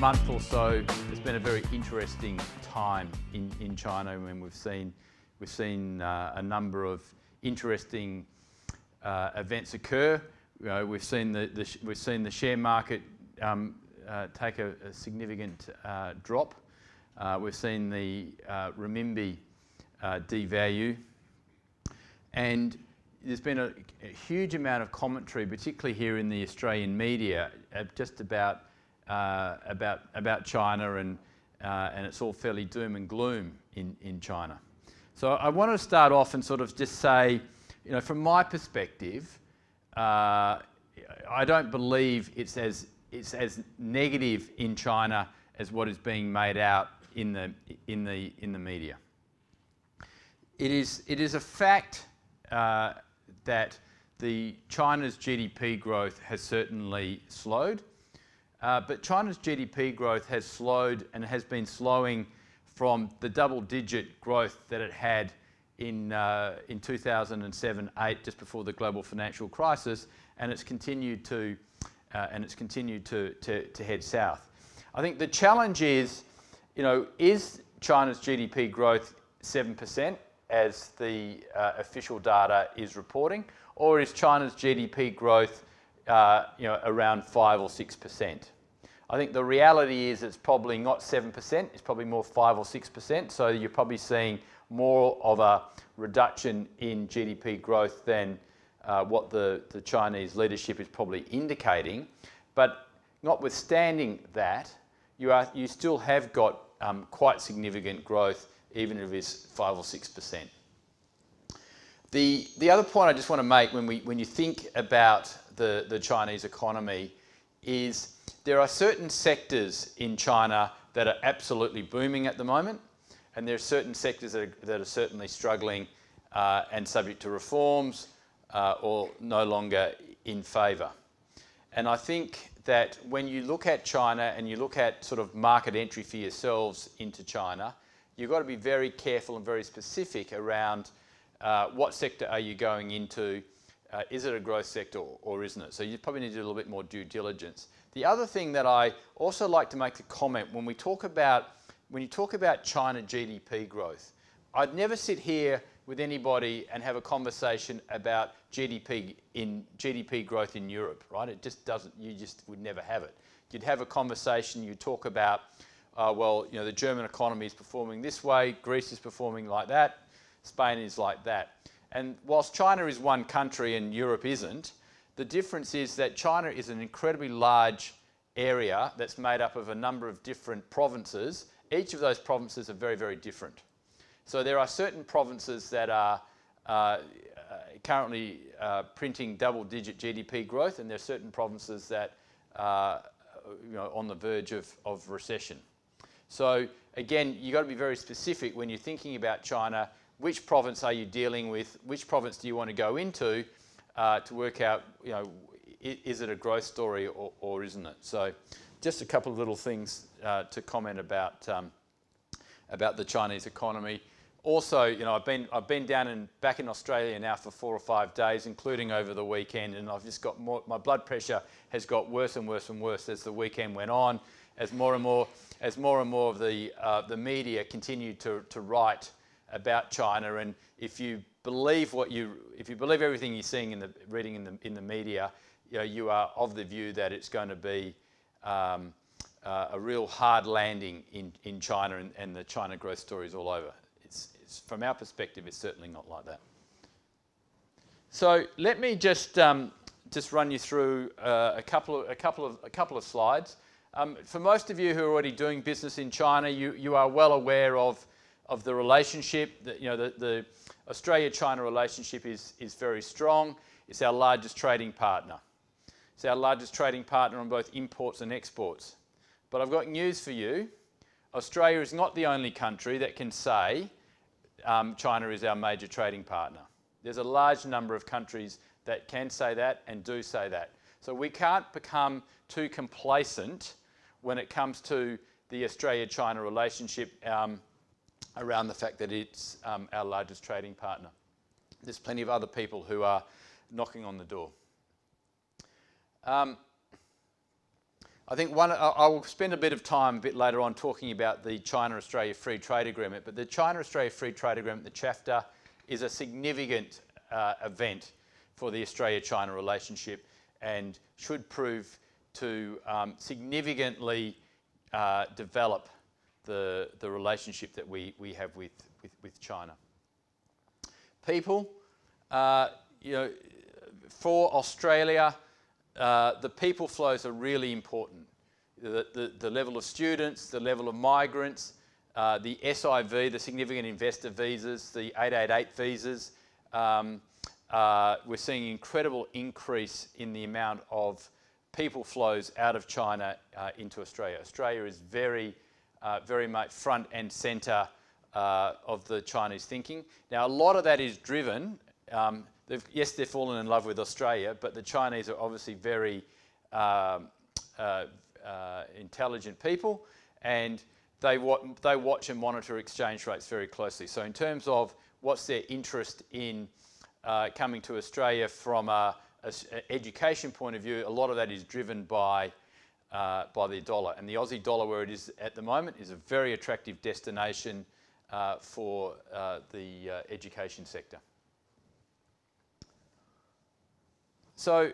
month or so, it's been a very interesting time in China when we've seen a number of interesting events occur. We've seen the share market take a significant drop. We've seen the renminbi devalue, and there's been a huge amount of commentary, particularly here in the Australian media, just about China, and it's all fairly doom and gloom in China. So I want to start off and sort of just say, from my perspective, I don't believe it's as negative in China as what is being made out in the media. It is a fact that China's GDP growth has certainly slowed, but China's GDP growth has slowed and has been slowing from the double-digit growth that it had in 2007-8, just before the global financial crisis, and it's continued to head south. I think the challenge is China's GDP growth 7%? As the official data is reporting, or is China's GDP growth around 5 or 6%? I think the reality is it's probably not 7%, it's probably more 5 or 6%, so you're probably seeing more of a reduction in GDP growth than what the Chinese leadership is probably indicating. But notwithstanding that, you still have got quite significant growth, even if it's 5 or 6%. The other point I just want to make when you think about the Chinese economy is there are certain sectors in China that are absolutely booming at the moment, and there are certain sectors that are certainly struggling and subject to reforms or no longer in favour. And I think that when you look at China and you look at sort of market entry for yourselves into China, you've got to be very careful and very specific around what sector are you going into. Is it a growth sector or isn't it? So you probably need to do a little bit more due diligence. The other thing that I also like to make a comment when you talk about China GDP growth, I'd never sit here with anybody and have a conversation about GDP growth in Europe, right? It just doesn't. You just would never have it. You'd have a conversation. You talk about the German economy is performing this way, Greece is performing like that, Spain is like that. And whilst China is one country and Europe isn't, the difference is that China is an incredibly large area that's made up of a number of different provinces. Each of those provinces are very, very different. So there are certain provinces that are currently printing double-digit GDP growth, and there are certain provinces that are on the verge of recession. So again, you've got to be very specific when you're thinking about China. Which province are you dealing with? Which province do you want to go into to work out, is it a growth story or isn't it? So just a couple of little things to comment about the Chinese economy. Also, I've been down and back in Australia now for 4 or 5 days, including over the weekend, and I've just got my blood pressure has got worse and worse and worse as the weekend went on, as more and more of the media continued to write about China. And if you believe everything you're seeing reading in the media, you are of the view that it's going to be a real hard landing in China, and the China growth story is all over. It's from our perspective, it's certainly not like that. So let me just run you through a couple of slides. For most of you who are already doing business in China, you are well aware of the relationship. The Australia-China relationship is very strong. It's our largest trading partner. It's our largest trading partner on both imports and exports. But I've got news for you. Australia is not the only country that can say China is our major trading partner. There's a large number of countries that can say that and do say that. So we can't become too complacent when it comes to the Australia-China relationship around the fact that it's our largest trading partner. There's plenty of other people who are knocking on the door. I think I will spend a bit of time a bit later on talking about the China-Australia Free Trade Agreement, but the China-Australia Free Trade Agreement, the CHAFTA, is a significant event for the Australia-China relationship and should prove to significantly develop the relationship that we have with China. People, for Australia, the people flows are really important. The level of students, the level of migrants, the SIV, the significant investor visas, the 888 visas, we're seeing an incredible increase in the amount of people flows out of China into Australia. Australia is very much front and centre of the Chinese thinking. Now, a lot of that is driven, yes, they've fallen in love with Australia, but the Chinese are obviously very intelligent people, and they watch and monitor exchange rates very closely. So in terms of what's their interest in coming to Australia from an education point of view, a lot of that is driven by the dollar. And the Aussie dollar, where it is at the moment, is a very attractive destination for the education sector. So,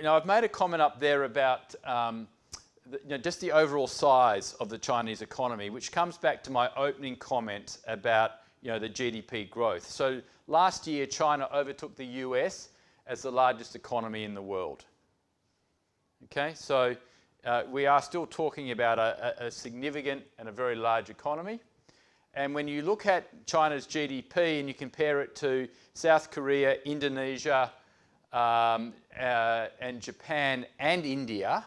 I've made a comment up there about just the overall size of the Chinese economy, which comes back to my opening comment about the GDP growth. So last year, China overtook the US as the largest economy in the world. Okay, so we are still talking about a significant and a very large economy. And when you look at China's GDP and you compare it to South Korea, Indonesia, and Japan and India,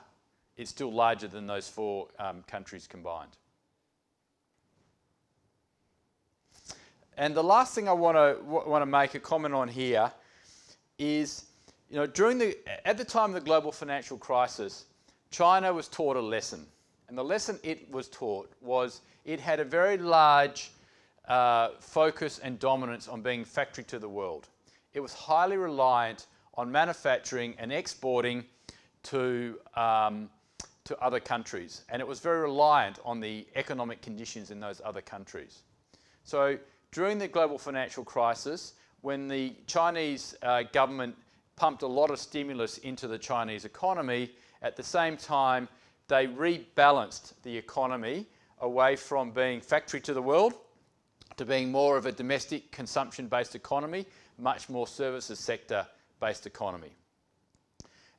it's still larger than those four countries combined. And the last thing I want to make a comment on here is, at the time of the global financial crisis, China was taught a lesson. And the lesson it was taught was it had a very large focus and dominance on being factory to the world. It was highly reliant on manufacturing and exporting to other countries. And it was very reliant on the economic conditions in those other countries. So during the global financial crisis, when the Chinese government pumped a lot of stimulus into the Chinese economy, at the same time, they rebalanced the economy away from being factory to the world to being more of a domestic consumption-based economy, much more services sector-based economy.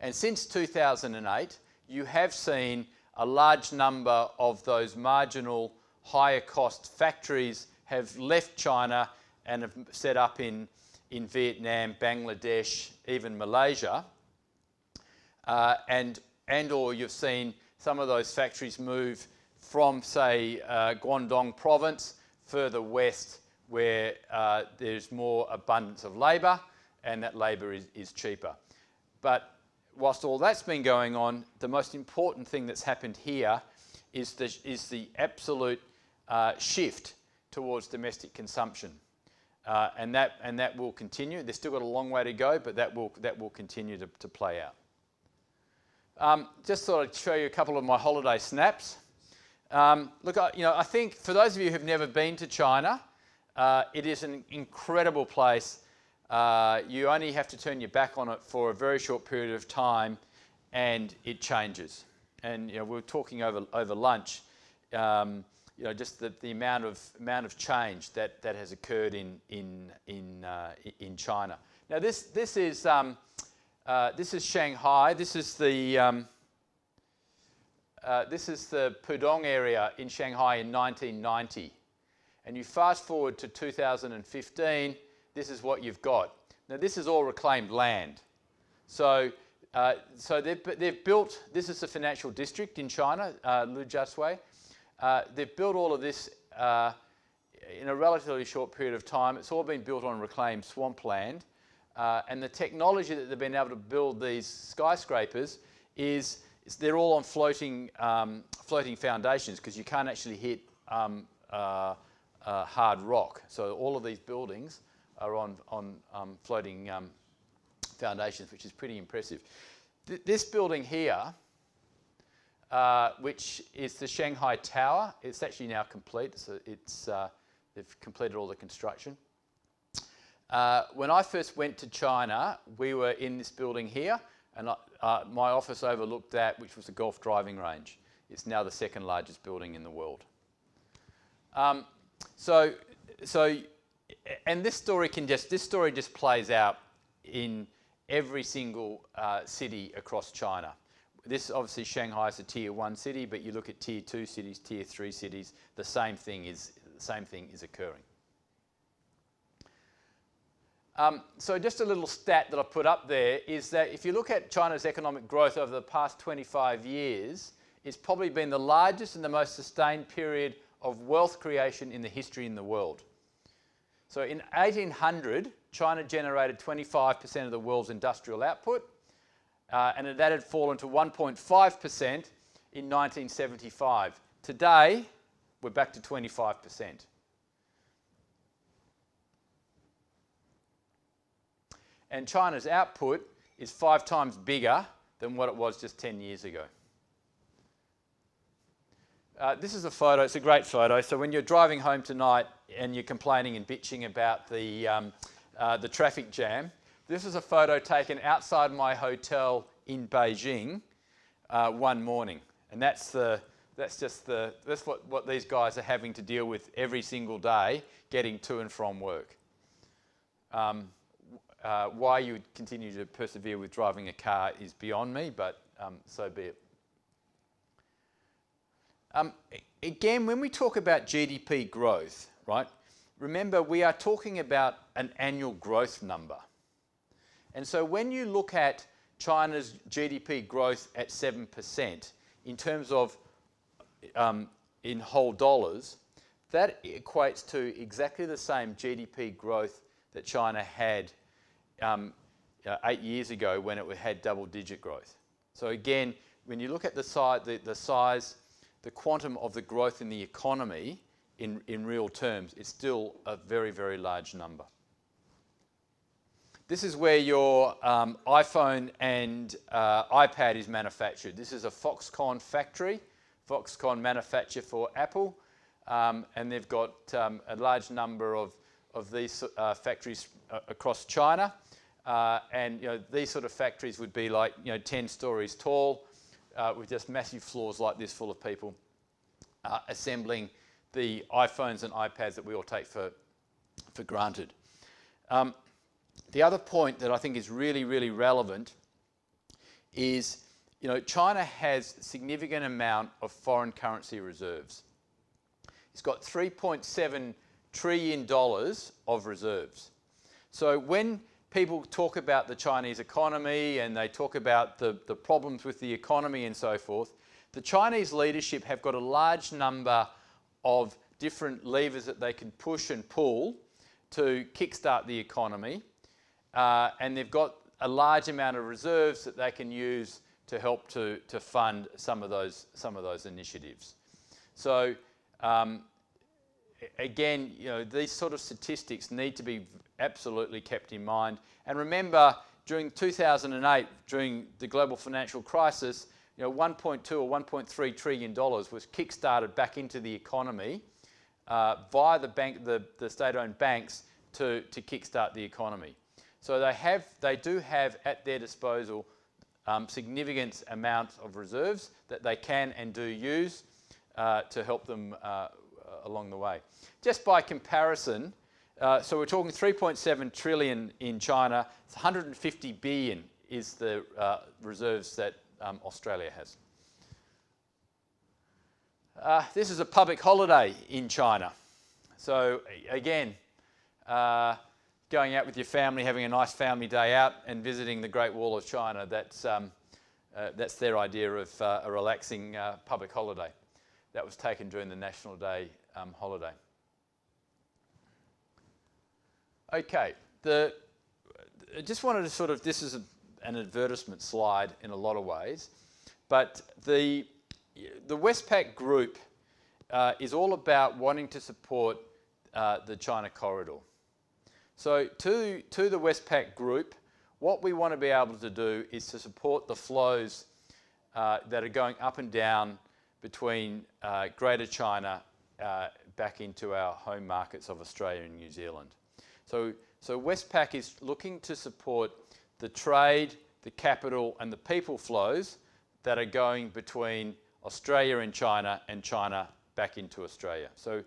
And since 2008, you have seen a large number of those marginal higher cost factories have left China and have set up in Vietnam, Bangladesh, even Malaysia. Or you've seen some of those factories move from, say, Guangdong province further west where there's more abundance of labour and that labour is cheaper. But whilst all that's been going on, the most important thing that's happened here is the absolute shift towards domestic consumption. And that will continue. They've still got a long way to go, but that will continue to play out. Just thought I'd show you a couple of my holiday snaps. Look, I think for those of you who've never been to China, it is an incredible place. You only have to turn your back on it for a very short period of time, and it changes. And we were talking over lunch. Just the amount of change that has occurred in China. Now this is Shanghai. This is the Pudong area in Shanghai in 1990, and you fast forward to 2015. This is what you've got. Now this is all reclaimed land. So they've built. This is the financial district in China, Lujiazui. They've built all of this in a relatively short period of time. It's all been built on reclaimed swampland. And the technology that they've been able to build these skyscrapers is they're all on floating foundations, because you can't actually hit hard rock. So all of these buildings are on floating foundations, which is pretty impressive. This building here which is the Shanghai Tower. It's actually now complete. So they've completed all the construction. When I first went to China, we were in this building here, and my office overlooked that, which was a golf driving range. It's now the second largest building in the world. And this story just plays out in every single city across China. This obviously Shanghai is a tier 1 city, but you look at tier 2 cities, tier 3 cities, the same thing is occurring. So just a little stat that I put up there is that if you look at China's economic growth over the past 25 years, it's probably been the largest and the most sustained period of wealth creation in the history in the world. So in 1800, China generated 25% of the world's industrial output, and that had fallen to 1.5% in 1975. Today, we're back to 25%. And China's output is 5 times bigger than what it was just 10 years ago. This is a photo. It's a great photo. So when you're driving home tonight and you're complaining and bitching about the traffic jam, this is a photo taken outside my hotel in Beijing one morning, and that's what these guys are having to deal with every single day, getting to and from work. Why you would continue to persevere with driving a car is beyond me, but so be it. Again, when we talk about GDP growth, right, remember we are talking about an annual growth number. And so when you look at China's GDP growth at 7% in terms of in whole dollars, that equates to exactly the same GDP growth that China had 8 years ago when it had double-digit growth. So again, when you look at the size, the quantum of the growth in the economy in real terms, it's still a very, very large number. This is where your iPhone and iPad is manufactured. This is a Foxconn factory. Foxconn manufacture for Apple, and they've got a large number of these factories across China. And these sort of factories would be like 10 stories tall, with just massive floors like this full of people assembling the iPhones and iPads that we all take for granted. The other point that I think is really, really relevant is, China has a significant amount of foreign currency reserves. It's got $3.7 trillion of reserves. So when people talk about the Chinese economy and they talk about the problems with the economy and so forth, the Chinese leadership have got a large number of different levers that they can push and pull to kickstart the economy. And they've got a large amount of reserves that they can use to help to fund some of those initiatives. So again, these sort of statistics need to be absolutely kept in mind. And remember, during 2008, during the global financial crisis, $1.2 or $1.3 trillion was kick-started back into the economy via the state-owned banks to kick-start the economy. So they do have at their disposal significant amounts of reserves that they can and do use to help them along the way. Just by comparison, so we're talking 3.7 trillion in China, 150 billion is the reserves that Australia has. This is a public holiday in China. So again, going out with your family, having a nice family day out and visiting the Great Wall of China, that's their idea of a relaxing public holiday. That was taken during the National Day holiday. Okay, I just wanted to sort of, this is an advertisement slide in a lot of ways, but the Westpac group is all about wanting to support the China corridor. So to the Westpac group, what we want to be able to do is to support the flows that are going up and down between Greater China back into our home markets of Australia and New Zealand. So Westpac is looking to support the trade, the capital and the people flows that are going between Australia and China back into Australia. So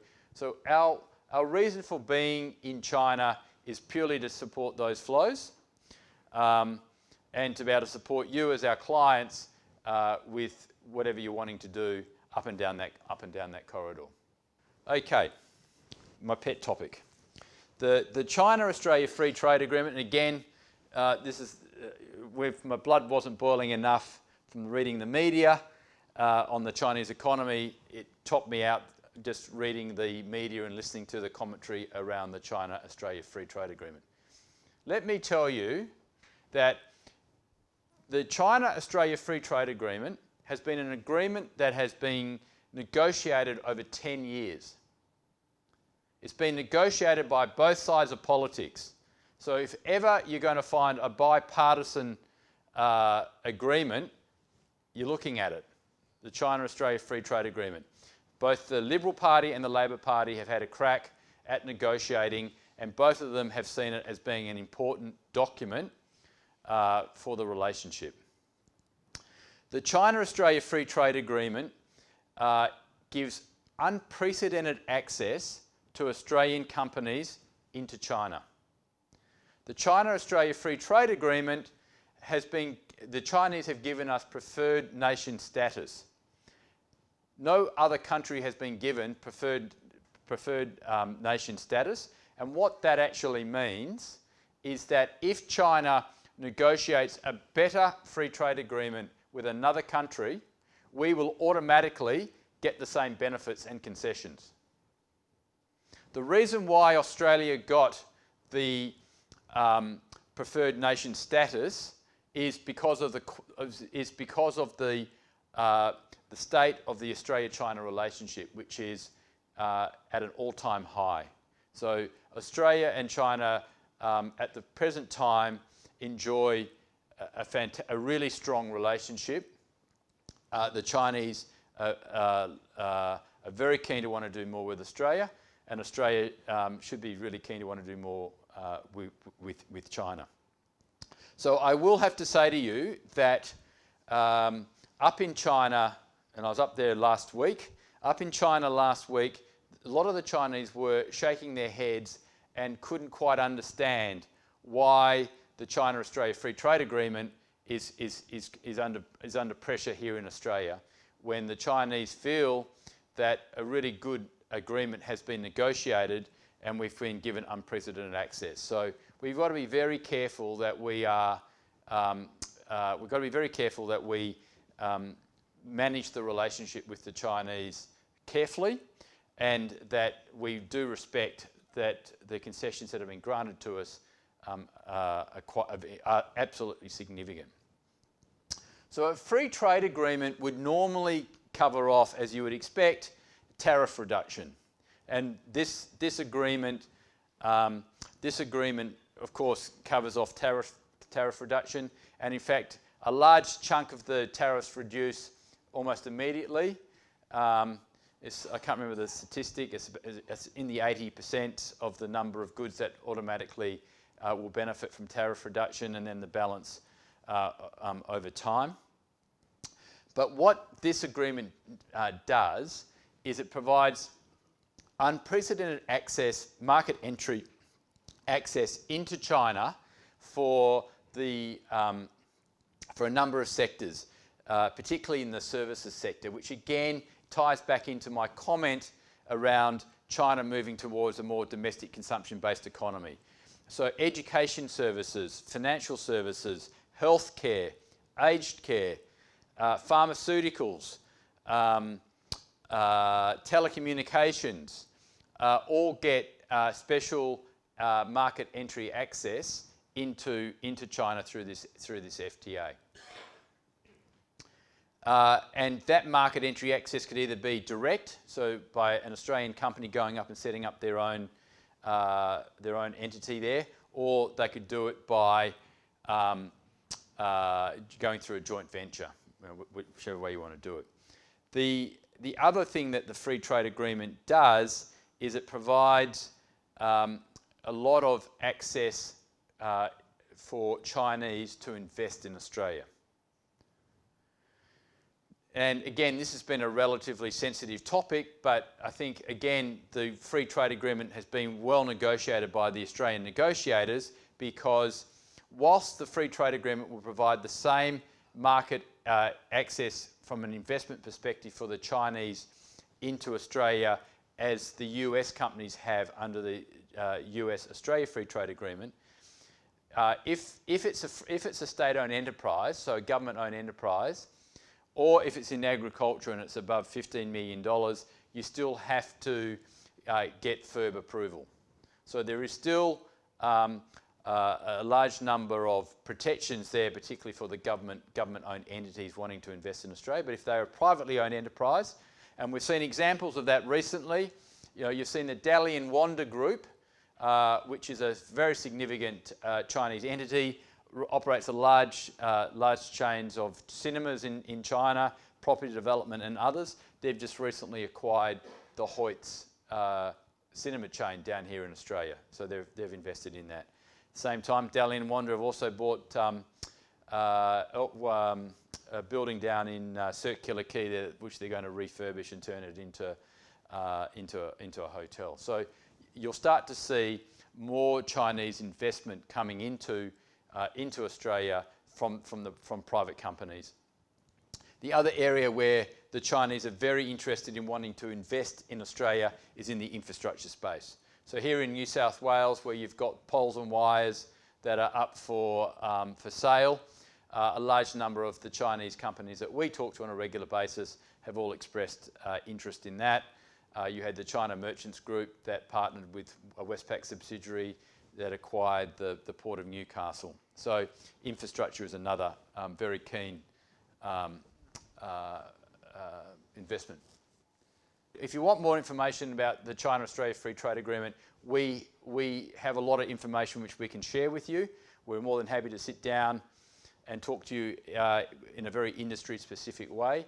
our reason for being in China is purely to support those flows and to be able to support you as our clients with whatever you're wanting to do up and down that corridor. Okay, my pet topic. The China-Australia Free Trade Agreement, and again, this is my blood wasn't boiling enough from reading the media on the Chinese economy. It topped me out just reading the media and listening to the commentary around the China-Australia Free Trade Agreement. Let me tell you that the China-Australia Free Trade Agreement has been an agreement that has been negotiated over 10 years. It's been negotiated by both sides of politics. So if ever you're going to find a bipartisan agreement, you're looking at it, the China-Australia Free Trade Agreement. Both the Liberal Party and the Labor Party have had a crack at negotiating, and both of them have seen it as being an important document for the relationship. The China-Australia Free Trade Agreement gives unprecedented access to Australian companies into China. The China-Australia Free Trade Agreement the Chinese have given us preferred nation status. No other country has been given preferred nation status, and what that actually means is that if China negotiates a better free trade agreement with another country, we will automatically get the same benefits and concessions. The reason why Australia got the preferred nation status is because of the state of the Australia-China relationship, which is at an all-time high. So Australia and China at the present time enjoy a really strong relationship. The Chinese are very keen to want to do more with Australia, and Australia should be really keen to want to do more with China. So I will have to say to you that up in China, and I was up there last week, up in China last week, a lot of the Chinese were shaking their heads and couldn't quite understand why the China-Australia Free Trade Agreement is under pressure here in Australia, when the Chinese feel that a really good agreement has been negotiated and we've been given unprecedented access. So we've got to be very careful that we manage the relationship with the Chinese carefully, and that we do respect that the concessions that have been granted to us are absolutely significant. So a free trade agreement would normally cover off, as you would expect, tariff reduction. And this agreement, of course, covers off tariff reduction. And in fact, a large chunk of the tariffs reduce almost immediately. I can't remember the statistic. It's in the 80% of the number of goods that automatically will benefit from tariff reduction, and then the balance over time. But what this agreement does is it provides unprecedented access, market entry access into China for a number of sectors, particularly in the services sector, which again ties back into my comment around China moving towards a more domestic consumption-based economy. So education services, financial services, healthcare, aged care, pharmaceuticals, telecommunications, all get special market entry access into China through this FTA. And that market entry access could either be direct, so by an Australian company going up and setting up their own entity there, or they could do it by going through a joint venture whichever way you want to do it. The other thing that the free trade agreement does is it provides a lot of access for Chinese to invest in Australia. And again, this has been a relatively sensitive topic, but I think, again, the free trade agreement has been well negotiated by the Australian negotiators, because whilst the free trade agreement will provide the same market access from an investment perspective for the Chinese into Australia as the US companies have under the US-Australia Free Trade Agreement, if it's a state-owned enterprise, so a government-owned enterprise, or if it's in agriculture and it's above $15 million, you still have to get FIRB approval. So there is still a large number of protections there, particularly for the government-owned entities wanting to invest in Australia. But if they're a privately owned enterprise, and we've seen examples of that recently, you've seen the Dalian Wanda Group, which is a very significant Chinese entity, operates a large chains of cinemas in China, property development and others. They've just recently acquired the Hoyts cinema chain down here in Australia, so they've invested in that. Same time, Dalian Wanda have also bought a building down in Circular Quay, which they're going to refurbish and turn it into a hotel. So you'll start to see more Chinese investment coming into Australia from private companies. The other area where the Chinese are very interested in wanting to invest in Australia is in the infrastructure space. So here in New South Wales, where you've got poles and wires that are up for sale, a large number of the Chinese companies that we talk to on a regular basis have all expressed interest in that. You had the China Merchants Group that partnered with a Westpac subsidiary that acquired the Port of Newcastle. So infrastructure is another very keen investment. If you want more information about the China-Australia Free Trade Agreement, we have a lot of information which we can share with you. We're more than happy to sit down and talk to you in a very industry-specific way.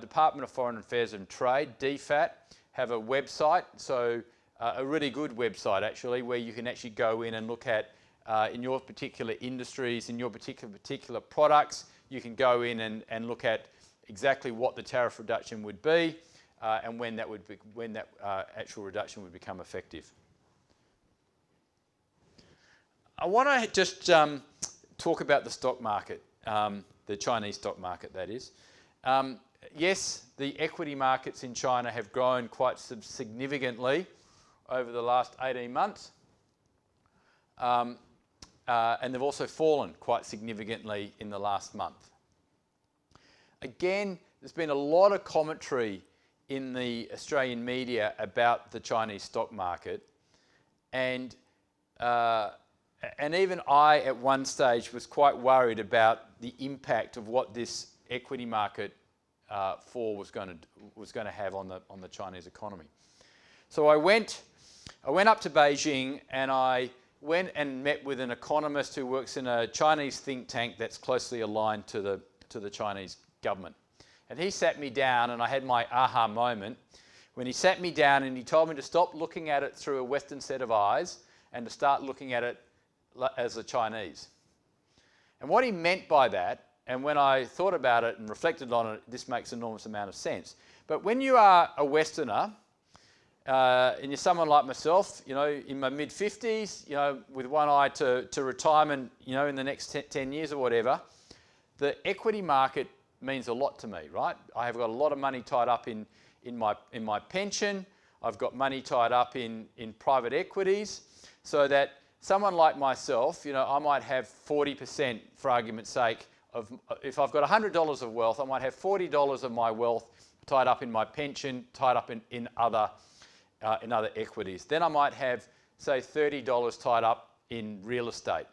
Department of Foreign Affairs and Trade, DFAT, have a website, so a really good website actually, where you can actually go in and look at in your particular industries, in your particular products, you can go in and look at exactly what the tariff reduction would be and when that actual reduction would become effective. I want to just talk about the stock market, the Chinese stock market, that is. Yes, the equity markets in China have grown quite significantly over the last 18 months. And they've also fallen quite significantly in the last month. Again, there's been a lot of commentary in the Australian media about the Chinese stock market. And even I, at one stage, was quite worried about the impact of what this equity market fall was going to have on the Chinese economy. So I went up to Beijing and I went and met with an economist who works in a Chinese think tank that's closely aligned to the Chinese government. And he sat me down, and I had my aha moment when he sat me down and he told me to stop looking at it through a Western set of eyes and to start looking at it as a Chinese. And what he meant by that, and when I thought about it and reflected on it, this makes an enormous amount of sense. But when you are a Westerner, and you're someone like myself, in my mid-50s, with one eye to retirement, in the next 10 years or whatever, the equity market means a lot to me, right? I have got a lot of money tied up in my pension. I've got money tied up in private equities, so that someone like myself, I might have 40%, for argument's sake, if I've got $100 of wealth, I might have $40 of my wealth tied up in my pension, tied up in other equities. Then I might have, say, $30 tied up in real estate.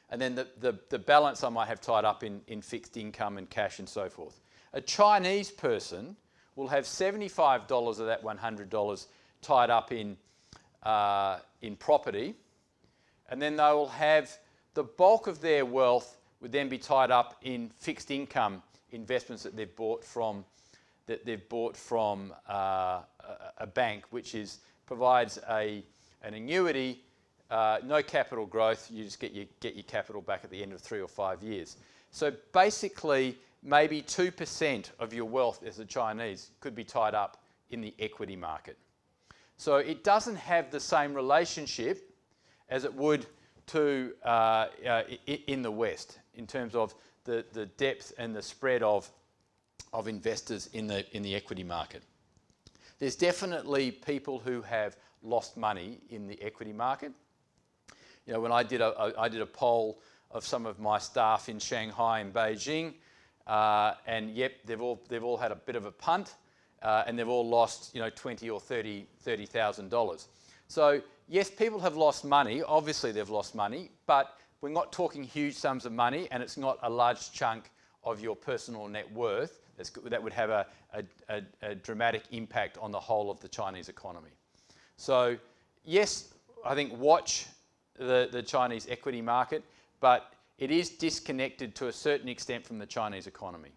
And then the balance I might have tied up in fixed income and cash and so forth. A Chinese person will have $75 of that $100 tied up in property, and then they will have the bulk of their wealth would then be tied up in fixed income investments that they've bought from a bank, which provides an annuity, no capital growth. You just get your capital back at the end of 3 or 5 years. So basically, maybe 2% of your wealth as a Chinese could be tied up in the equity market. So it doesn't have the same relationship as it would to in the West in terms of the depth and the spread of investors in the equity market. There's definitely people who have lost money in the equity market. You know, when I did a poll of some of my staff in Shanghai and Beijing, and yep, they've all had a bit of a punt, and they've all lost, you know, $20,000 or $30,000. So yes, people have lost money. Obviously, they've lost money, but we're not talking huge sums of money, and it's not a large chunk of your personal net worth that would have a dramatic impact on the whole of the Chinese economy. So yes, I think watch the Chinese equity market, but it is disconnected to a certain extent from the Chinese economy.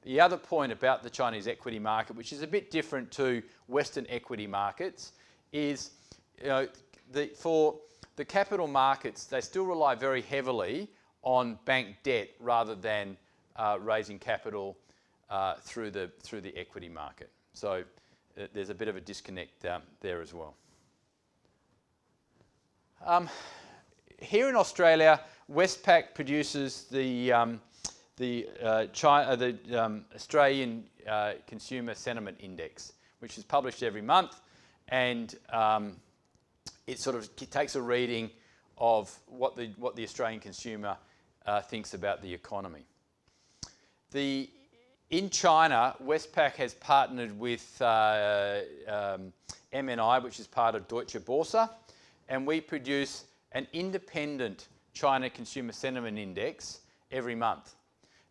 The other point about the Chinese equity market, which is a bit different to Western equity markets, is, you know, for the capital markets, they still rely very heavily on bank debt rather than raising capital through the equity market. So there's a bit of a disconnect there as well. Here in Australia, Westpac produces the Australian Consumer Sentiment Index, which is published every month, and it sort of takes a reading of what the Australian consumer thinks about the economy. In China, Westpac has partnered with MNI, which is part of Deutsche Börse, and we produce an independent China Consumer Sentiment Index every month.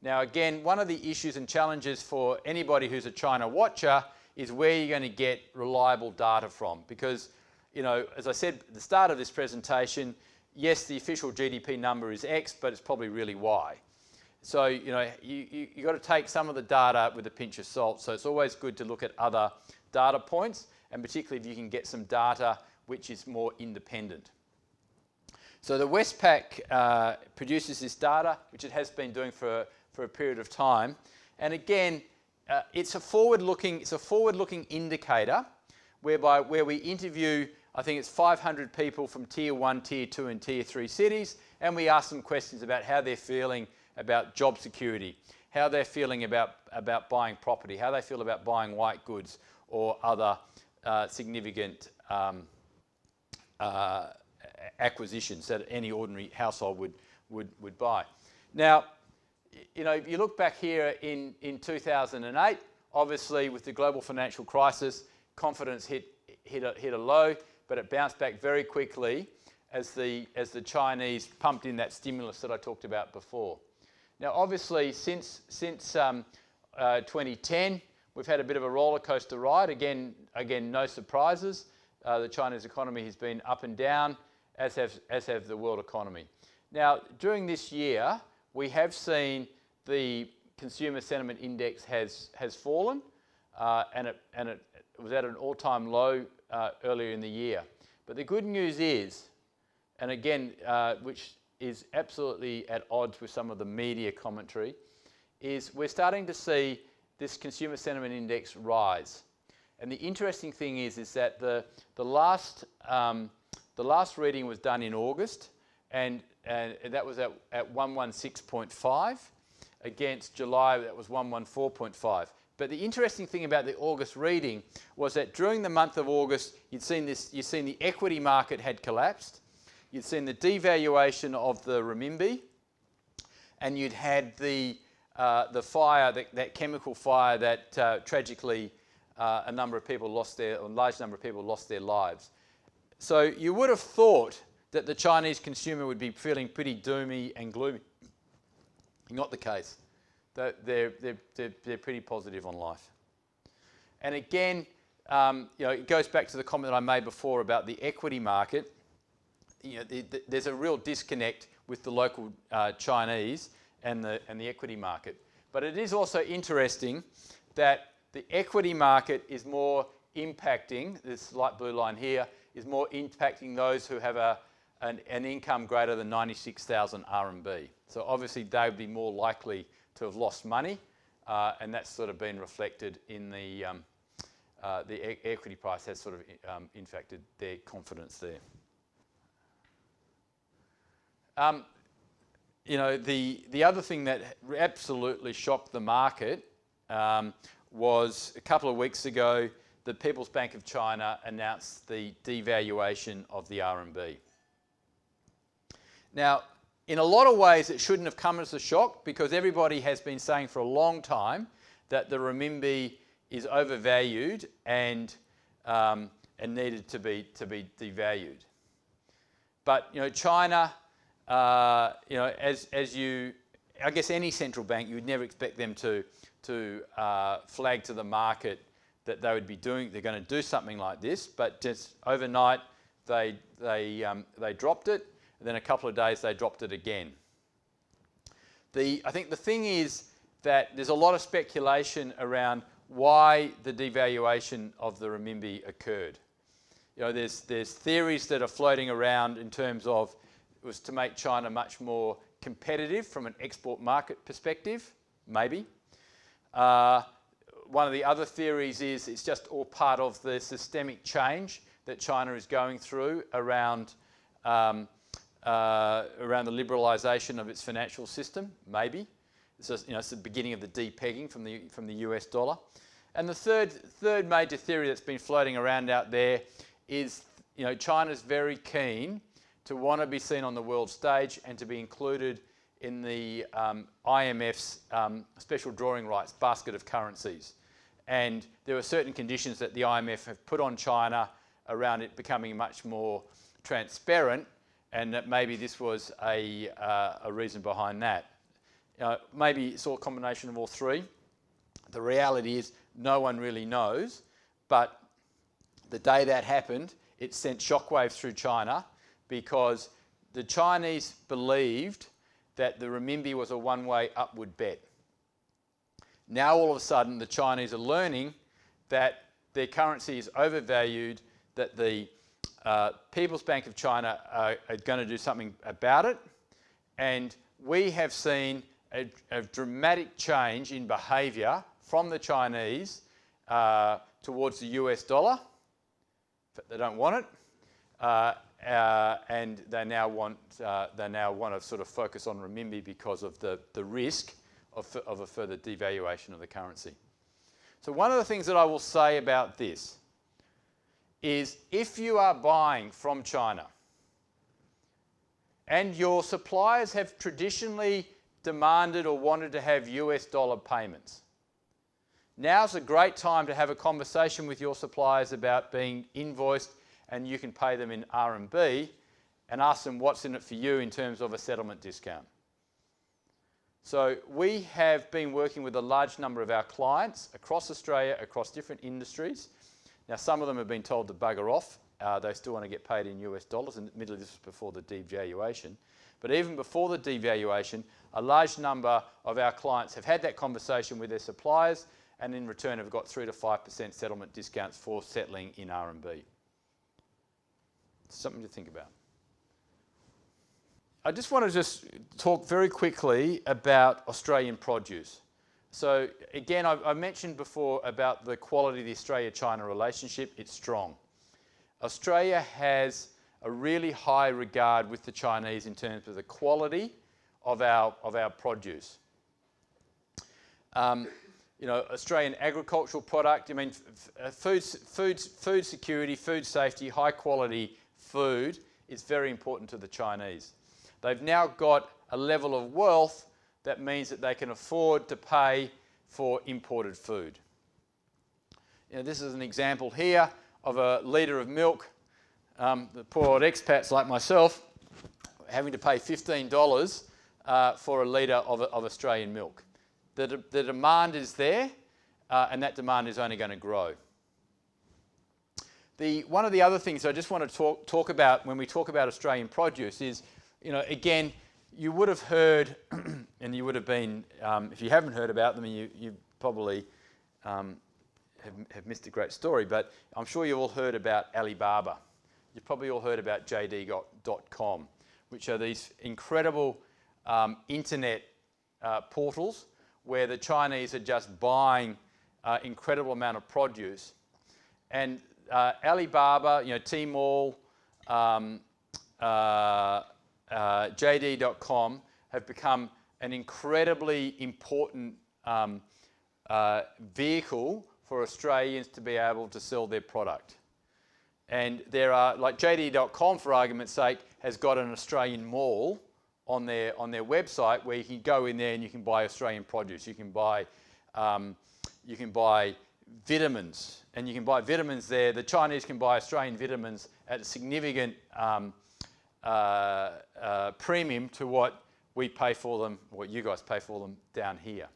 Now again, one of the issues and challenges for anybody who's a China watcher is where you're going to get reliable data from, because, you know, as I said at the start of this presentation, yes, the official GDP number is X, but it's probably really Y. So, you know, you've got to take some of the data with a pinch of salt. So it's always good to look at other data points, and particularly if you can get some data which is more independent. So the Westpac produces this data, which it has been doing for a period of time, and again, it's a forward-looking indicator where we interview, I think it's 500 people from Tier 1, Tier 2 and Tier 3 cities, and we ask them questions about how they're feeling about job security, how they're feeling about buying property, how they feel about buying white goods or other significant acquisitions that any ordinary household would buy. Now, you know, if you look back here in 2008, obviously with the global financial crisis, confidence hit a low, but it bounced back very quickly as the Chinese pumped in that stimulus that I talked about before. Now, obviously, since 2010, we've had a bit of a roller coaster ride. Again, no surprises. The Chinese economy has been up and down, as have the world economy. Now, during this year, we have seen the consumer sentiment index has fallen, and it was at an all-time low earlier in the year. But the good news is, and again, which is absolutely at odds with some of the media commentary, is we're starting to see this consumer sentiment index rise. And the interesting thing is that the last reading was done in August, and that was at 116.5 against July that was 114.5. But the interesting thing about the August reading was that during the month of August, you'd seen the equity market had collapsed, you'd seen the devaluation of the renminbi, and you'd had the fire, that chemical fire that tragically a large number of people lost their lives. So you would have thought that the Chinese consumer would be feeling pretty doomy and gloomy. Not the case. They're pretty positive on life. And again, you know, it goes back to the comment that I made before about the equity market. You know, there's a real disconnect with the local Chinese and the equity market. But it is also interesting that the equity market is more impacting, this light blue line here, is more impacting those who have an income greater than 96,000 RMB. So obviously they would be more likely to have lost money, and that's sort of been reflected in the equity price has sort of impacted their confidence there. You know, the other thing that absolutely shocked the market was a couple of weeks ago, the People's Bank of China announced the devaluation of the RMB. Now, in a lot of ways, it shouldn't have come as a shock because everybody has been saying for a long time that the renminbi is overvalued and needed to be devalued. But you know, China, you know, I guess any central bank, you would never expect them to flag to the market that they're going to do something like this. But just overnight, they dropped it. And then a couple of days, they dropped it again. I think the thing is that there's a lot of speculation around why the devaluation of the renminbi occurred. You know, there's theories that are floating around in terms of it was to make China much more competitive from an export market perspective, maybe. One of the other theories is it's just all part of the systemic change that China is going through around the liberalisation of its financial system, maybe. It's just, you know, it's the beginning of the depegging from the US dollar. And the third major theory that's been floating around out there is, you know, China's very keen to want to be seen on the world stage and to be included in the IMF's special drawing rights basket of currencies. And there are certain conditions that the IMF have put on China around it becoming much more transparent, and that maybe this was a reason behind that. Maybe it's all a combination of all three. The reality is no one really knows, but the day that happened, it sent shockwaves through China because the Chinese believed that the renminbi was a one-way upward bet. Now all of a sudden the Chinese are learning that their currency is overvalued, that the People's Bank of China are going to do something about it, and we have seen a dramatic change in behaviour from the Chinese towards the US dollar. They don't want it, and they now want to sort of focus on renminbi because of the risk of a further devaluation of the currency. So one of the things that I will say about this is if you are buying from China and your suppliers have traditionally demanded or wanted to have US dollar payments, now's a great time to have a conversation with your suppliers about being invoiced and you can pay them in RMB and ask them what's in it for you in terms of a settlement discount. So we have been working with a large number of our clients across Australia, across different industries. Now some of them have been told to bugger off. They still want to get paid in US dollars, and admittedly this was before the devaluation. But even before the devaluation, a large number of our clients have had that conversation with their suppliers and in return have got 3 to 5% settlement discounts for settling in RMB. Something to think about. I just want to talk very quickly about Australian produce. So again, I mentioned before about the quality of the Australia-China relationship. It's strong. Australia has a really high regard with the Chinese in terms of the quality of our produce. You know, Australian agricultural product, I mean, food security, food safety, high quality food is very important to the Chinese. They've now got a level of wealth that means that they can afford to pay for imported food. You know, this is an example here of a litre of milk. The poor old expats like myself having to pay $15 for a litre of Australian milk. The demand is there, and that demand is only going to grow. One of the other things I just want to talk about when we talk about Australian produce is, you know, again, you would have heard and you would have been, if you haven't heard about them, you probably have missed a great story, but I'm sure you've all heard about Alibaba. You've probably all heard about JD.com, which are these incredible internet portals where the Chinese are just buying incredible amount of produce. And Alibaba, Tmall, JD.com have become an incredibly important vehicle for Australians to be able to sell their product. And there are, like JD.com, for argument's sake, has got an Australian mall on their website where you can go in there and you can buy Australian produce. You can buy vitamins, and you can buy vitamins there. The Chinese can buy Australian vitamins at a significant premium to what we pay for them, what you guys pay for them down here.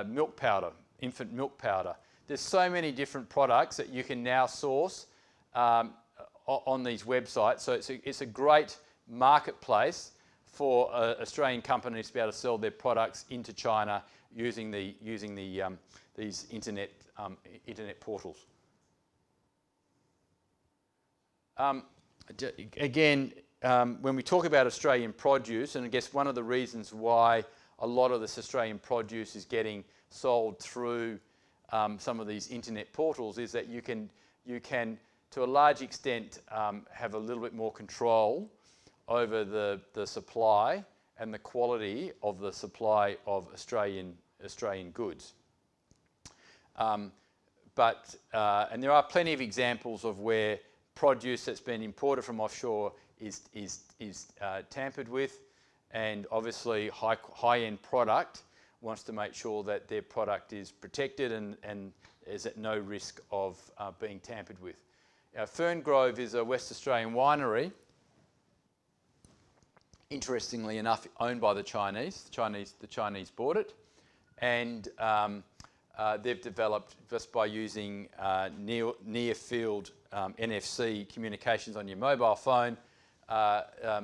Milk powder, infant milk powder. There's so many different products that you can now source on these websites. So it's a great marketplace for Australian companies to be able to sell their products into China using these internet portals. Again, when we talk about Australian produce, and I guess one of the reasons why a lot of this Australian produce is getting sold through some of these internet portals is that you can, to a large extent, have a little bit more control over the supply and the quality of the supply of Australian goods. And there are plenty of examples of where produce that's been imported from offshore is tampered with, and obviously high-end product wants to make sure that their product is protected and is at no risk of being tampered with. Ferngrove is a West Australian winery, interestingly enough owned by the Chinese. The Chinese bought it, and they've developed, just by using near-field NFC communications on your mobile phone,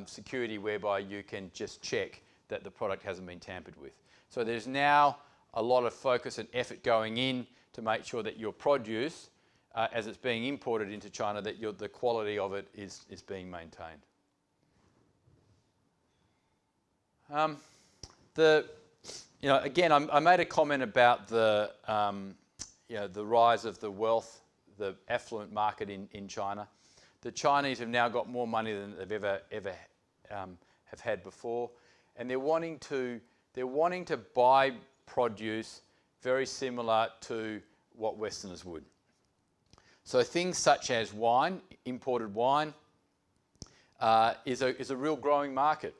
security whereby you can just check that the product hasn't been tampered with. So there's now a lot of focus and effort going in to make sure that your produce, as it's being imported into China, that the quality of it is being maintained. Again, I made a comment about the rise of the wealth, the affluent market in China. The Chinese have now got more money than they've ever have had before, and they're wanting to buy produce very similar to what Westerners would. So things such as wine, imported wine, is a real growing market.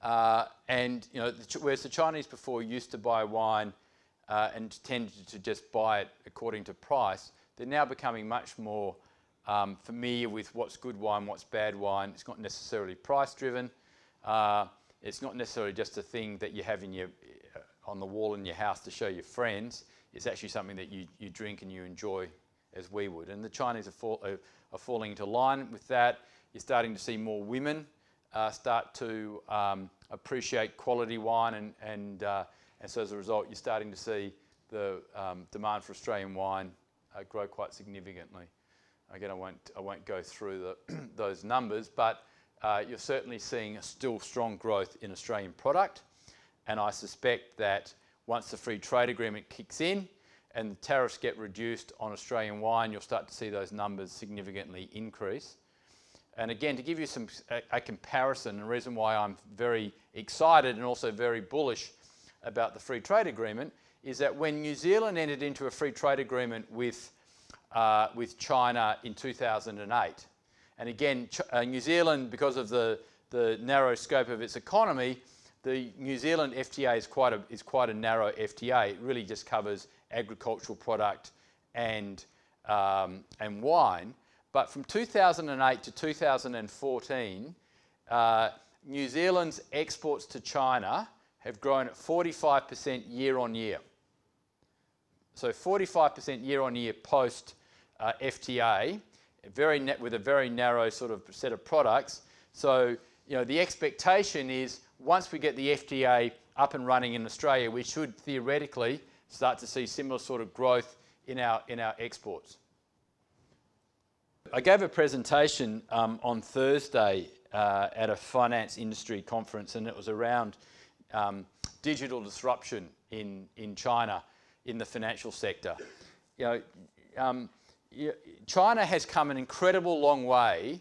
Whereas the Chinese before used to buy wine and tended to just buy it according to price, they're now becoming much more familiar with what's good wine, what's bad wine. It's not necessarily price driven. It's not necessarily just a thing that you have on the wall in your house to show your friends. It's actually something that you drink and you enjoy as we would. And the Chinese are falling into line with that. You're starting to see more women start to appreciate quality wine, and so as a result, you're starting to see the demand for Australian wine grow quite significantly. Again, I won't go through those numbers, but you're certainly seeing a still strong growth in Australian product, and I suspect that once the free trade agreement kicks in and the tariffs get reduced on Australian wine, you'll start to see those numbers significantly increase. And again, to give you a comparison, the reason why I'm very excited and also very bullish about the free trade agreement is that when New Zealand entered into a free trade agreement with China in 2008, and again, New Zealand, because of the narrow scope of its economy, the New Zealand FTA is quite a narrow FTA. It really just covers agricultural product and wine. But from 2008 to 2014, New Zealand's exports to China have grown at 45% year on year. So 45% year on year post FTA, with a very narrow sort of set of products. So the expectation is once we get the FTA up and running in Australia, we should theoretically start to see similar sort of growth in our exports. I gave a presentation on Thursday at a finance industry conference, and it was around digital disruption in China in the financial sector. China has come an incredible long way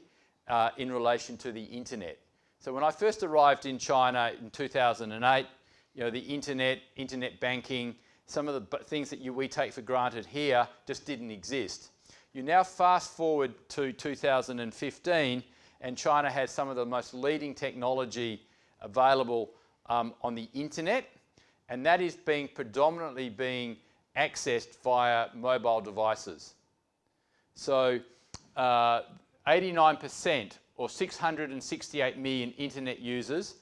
in relation to the internet. So when I first arrived in China in 2008, the internet banking, some of the things that we take for granted here just didn't exist. You now fast forward to 2015, and China has some of the most leading technology available on the internet, and that is predominantly being accessed via mobile devices. So 89% or 668 million internet users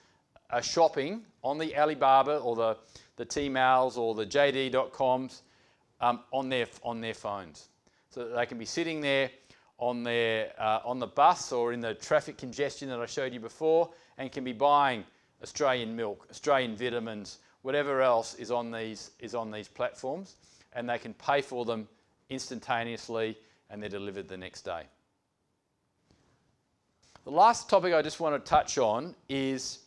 are shopping on the Alibaba or the Tmals or the JD.coms on their phones. So that they can be sitting there on the bus or in the traffic congestion that I showed you before, and can be buying Australian milk, Australian vitamins, whatever else is on these platforms, and they can pay for them instantaneously, and they're delivered the next day. The last topic I just want to touch on is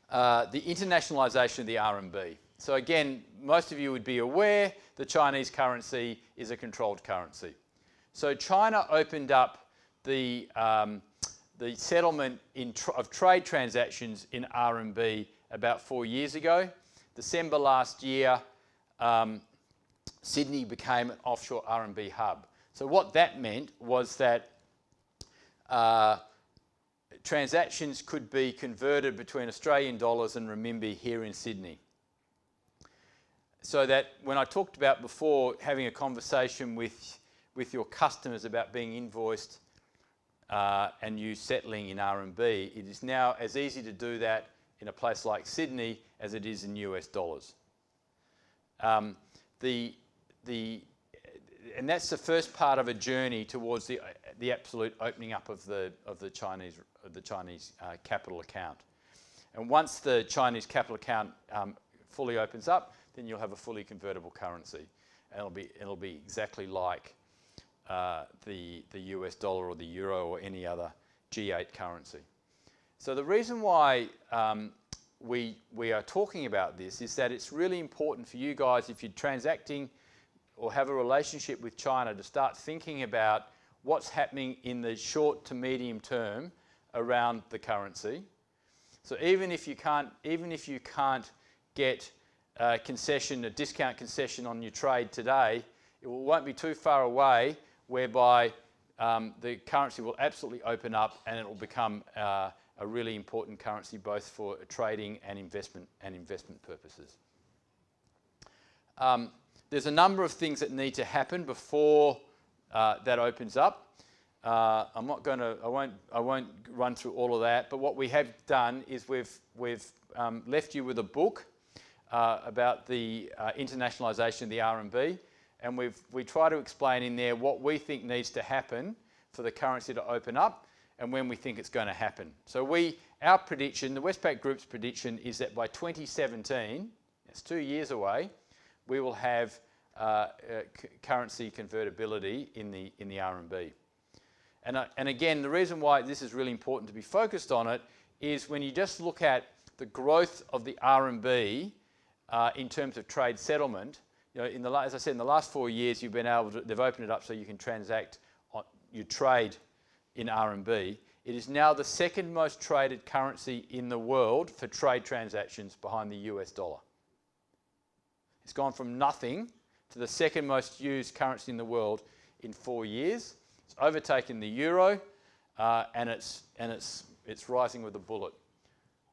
the internationalisation of the RMB. So again, most of you would be aware the Chinese currency is a controlled currency. So China opened up the settlement of trade transactions in RMB about 4 years ago. December last year, Sydney became an offshore RMB hub. So what that meant was that transactions could be converted between Australian dollars and renminbi here in Sydney. So that when I talked about before having a conversation with your customers about being invoiced and you settling in RMB, it is now as easy to do that in a place like Sydney as it is in US dollars. And that's the first part of a journey towards the absolute opening up of the Chinese capital account. And once the Chinese capital account fully opens up, then you'll have a fully convertible currency, and it'll be exactly like the US dollar or the euro or any other G8 currency. So the reason why we are talking about this is that it's really important for you guys, if you're transacting or have a relationship with China, to start thinking about what's happening in the short to medium term around the currency. So even if you can't get a discount concession on your trade today, it won't be too far away whereby the currency will absolutely open up, and it will become a really important currency both for trading and investment purposes. There's a number of things that need to happen before that opens up. I won't run through all of that, but what we have done is we've left you with a book about the internationalisation of the RMB, and we try to explain in there what we think needs to happen for the currency to open up and when we think it's going to happen. So our prediction, the Westpac Group's prediction, is that by 2017, it's 2 years away, we will have currency convertibility in the RMB. And again, the reason why this is really important to be focused on it is when you just look at the growth of the RMB in terms of trade settlement. As I said, in the last 4 years, they've opened it up so you can transact your trade in RMB. It is now the second most traded currency in the world for trade transactions behind the US dollar. It's gone from nothing to the second most used currency in the world in 4 years. It's overtaken the euro, and it's rising with a bullet.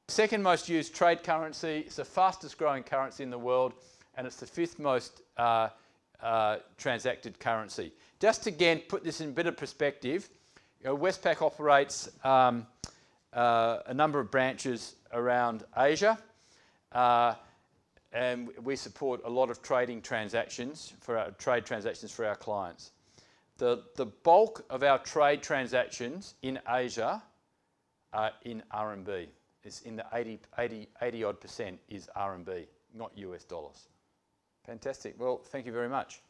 Second most used trade currency. It's the fastest growing currency in the world, and it's the fifth most transacted currency. Just to again put this in a bit of perspective, Westpac operates a number of branches around Asia, and we support a lot of trade transactions for our clients. The bulk of our trade transactions in Asia are in RMB. It's in the 80 odd percent is RMB, not US dollars. Fantastic. Well, thank you very much.